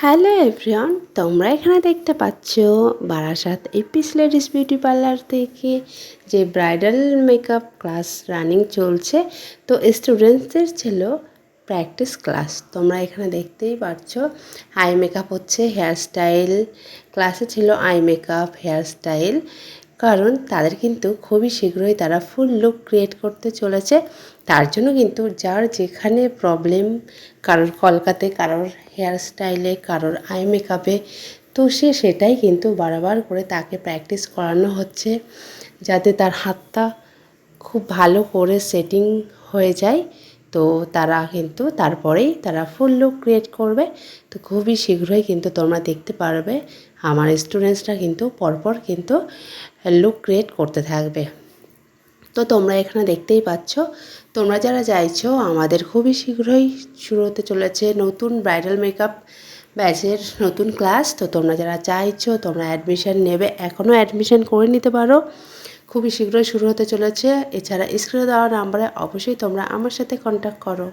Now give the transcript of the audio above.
Hello everyone, তোমরা এখানে দেখতে পাচ্ছ Barasat Apis ladies beauty parlour থেকে যে ব্রাইডাল মেকআপ ক্লাস রানিং চলছে। তো স্টুডেন্টসদের ছিল প্র্যাকটিস ক্লাস। তোমরা এখানে দেখতেই পাচ্ছ আই মেকআপ হচ্ছে, হেয়ারস্টাইল ক্লাসে ছিল আই মেকআপ হেয়ারস্টাইল। কারণ তাদের কিন্তু খুবই শীঘ্রই তারা ফুল লুক ক্রিয়েট করতে চলেছে। তার জন্য কিন্তু যার যেখানে প্রবলেম, কারোর কলকাতায়, কারোর হেয়ারস্টাইলে, কারোর আই মেকআপে, তো সেটাই কিন্তু বারবার করে তাকে প্র্যাকটিস করানো হচ্ছে যাতে তার হাতটা খুব ভালো করে সেটিং হয়ে যায়। তো তারা কিন্তু তারপরেই তারা ফুল লুক ক্রিয়েট করবে। তো খুবই শীঘ্রই কিন্তু তোমরা দেখতে পারবে আমার স্টুডেন্টসরা কিন্তু পরপর কিন্তু লুক ক্রিয়েট করতে থাকবে। তো তোমরা এখানে দেখতেই পাচ্ছ, তোমরা যারা চাইছো আমাদের খুবই শীঘ্রই শুরু হতে চলেছে নতুন ব্রাইডাল মেকআপ ব্যাচের নতুন ক্লাস। তো তোমরা যারা চাইছো তোমরা অ্যাডমিশান নেবে, এখনও অ্যাডমিশান করে নিতে পারো। খুবই শীঘ্রই শুরু হতে চলেছে। এছাড়া স্ক্রিনে দেওয়া নাম্বারে অবশ্যই তোমরা আমার সাথে কন্ট্যাক্ট করো।